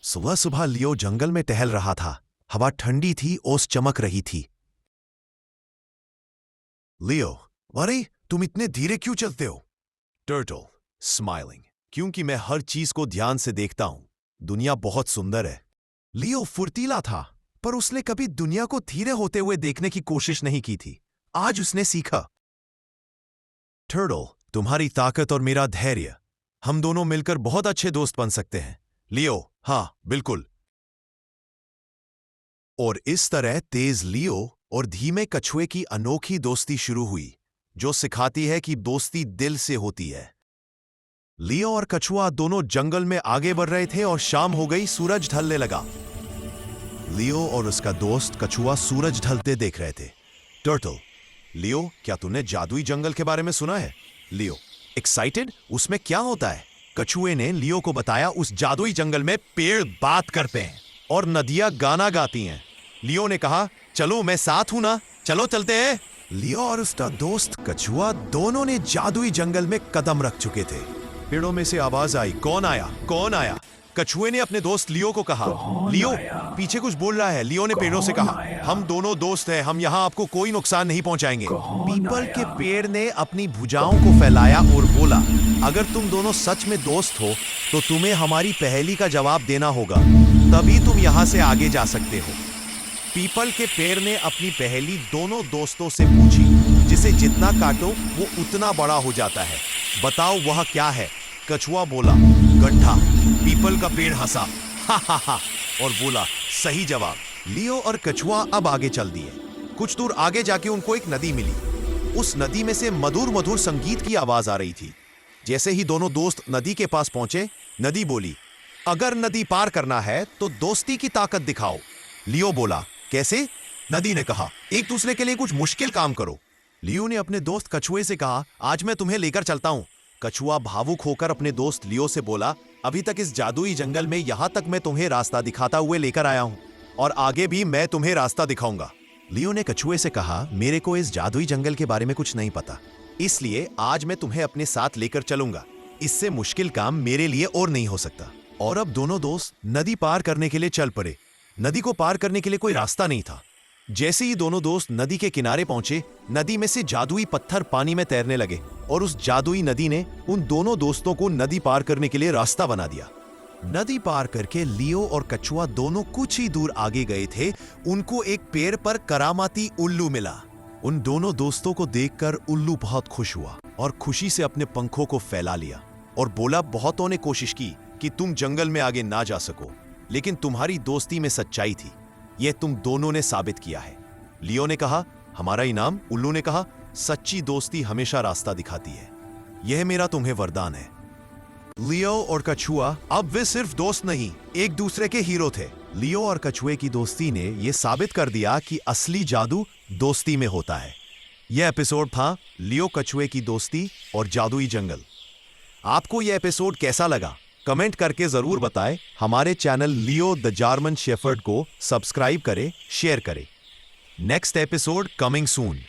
सुबह सुबह लियो जंगल में टहल रहा था। हवा ठंडी थी, ओस चमक रही थी। लियो, अरे तुम इतने धीरे क्यों चलते हो? टर्टल स्माइलिंग, क्योंकि मैं हर चीज को ध्यान से देखता हूं। दुनिया बहुत सुंदर है। लियो फुर्तीला था, पर उसने कभी दुनिया को धीरे होते हुए देखने की कोशिश नहीं की थी। आज उसने सीखा। टर्टल, तुम्हारी ताकत और मेरा धैर्य, हम दोनों मिलकर बहुत अच्छे दोस्त बन सकते हैं। लियो, हाँ बिल्कुल। और इस तरह तेज लियो और धीमे कछुए की अनोखी दोस्ती शुरू हुई, जो सिखाती है कि दोस्ती दिल से होती है। लियो और कछुआ दोनों जंगल में आगे बढ़ रहे थे और शाम हो गई, सूरज ढलने लगा। लियो और उसका दोस्त कछुआ सूरज ढलते देख रहे थे। टर्टल, लियो, क्या तूने जादुई जंगल के बारे में सुना है? लियो, एक्साइटेड, उसमें क्या होता है? कछुए ने लियो को बताया, उस जादुई जंगल में पेड़ बात करते हैं और नदियां गाना गाती हैं। लियो ने कहा, चलो मैं साथ हूं ना, चलो चलते हैं। लियो और उसका दोस्त कछुआ दोनों ने जादुई जंगल में कदम रख चुके थे। पेड़ों में से आवाज आई, कौन आया, कौन आया? कछुए ने अपने दोस्त लियो को कहा, लियो पीछे कुछ बोल रहा है। लियो ने पेड़ों से कहा, हम दोनों दोस्त हैं, हम यहाँ आपको कोई नुकसान नहीं पहुंचाएंगे। पीपल के पेड़ ने अपनी भुजाओं को फैलाया और बोला, अगर तुम दोनों सच में दोस्त हो तो तुम्हें हमारी पहेली का जवाब देना होगा, तभी तुम यहाँ से आगे जा सकते हो। पीपल के पेड़ ने अपनी पहेली दोनों दोस्तों से पूछी, जिसे जितना काटो वो उतना बड़ा हो जाता है, बताओ वह क्या है? कछुआ बोला, गड्ढा। पीपल का पेड़ हंसा, हा हा हा, और बोला, सही जवाब। लियो और कछुआ अब आगे चल दिए। कुछ दूर आगे जाके उनको एक नदी मिली। उस नदी में से मधुर मधुर संगीत की आवाज आ रही थी। जैसे ही दोनों दोस्त नदी के पास पहुंचे, नदी बोली, अगर नदी पार करना है तो दोस्ती की ताकत दिखाओ। लियो बोला, कैसे? नदी ने कहा, एक दूसरे के लिए कुछ मुश्किल काम करो। लियो ने अपने दोस्त कछुए से कहा, आज मैं तुम्हें लेकर चलता हूं। कछुआ भावुक होकर अपने दोस्त लियो से बोला, अभी तक इस जादुई जंगल में यहां तक मैं तुम्हें रास्ता दिखाता हुए लेकर आया हूं, और आगे भी मैं तुम्हें रास्ता दिखाऊंगा। लियो ने कछुए से कहा, मेरे को इस जादुई जंगल के बारे में कुछ नहीं पता, इसलिए आज मैं तुम्हें अपने साथ लेकर चलूंगा। इससे मुश्किल काम मेरे लिए और नहीं हो सकता। और अब दोनों दोस्त नदी पार करने के लिए चल पड़े। नदी को पार करने के लिए कोई रास्ता नहीं था। जैसे ही दोनों दोस्त नदी के किनारे पहुंचे, नदी में से जादुई पत्थर पानी में तैरने लगे और उस जादुई नदी ने उन दोनों दोस्तों को नदी पार करने के लिए रास्ता बना दिया। नदी पार करके लियो और कछुआ दोनों कुछ ही दूर आगे गए थे, उनको एक पेड़ पर करामाती उल्लू मिला। उन दोनों दोस्तों को देखकर उल्लू बहुत खुश हुआ और खुशी से अपने पंखों को फैला लिया और बोला, बहुतों ने कोशिश की कि तुम जंगल में आगे ना जा सको, लेकिन तुम्हारी दोस्ती में सच्चाई थी, यह तुम दोनों ने साबित किया है। लियो ने कहा, हमारा इनाम? उल्लू ने कहा, सच्ची दोस्ती हमेशा रास्ता दिखाती है, यह मेरा तुम्हें वरदान है। लियो और कछुआ अब वे सिर्फ दोस्त नहीं, एक दूसरे के हीरो थे। लियो और कछुए की दोस्ती ने यह साबित कर दिया कि असली जादू दोस्ती में होता है। यह एपिसोड था लियो कछुए की दोस्ती और जादुई जंगल। आपको यह एपिसोड कैसा लगा? कमेंट करके जरूर बताएं। हमारे channel Leo the German shepherd को सब्सक्राइब करें, शेयर करें। Next episode coming soon.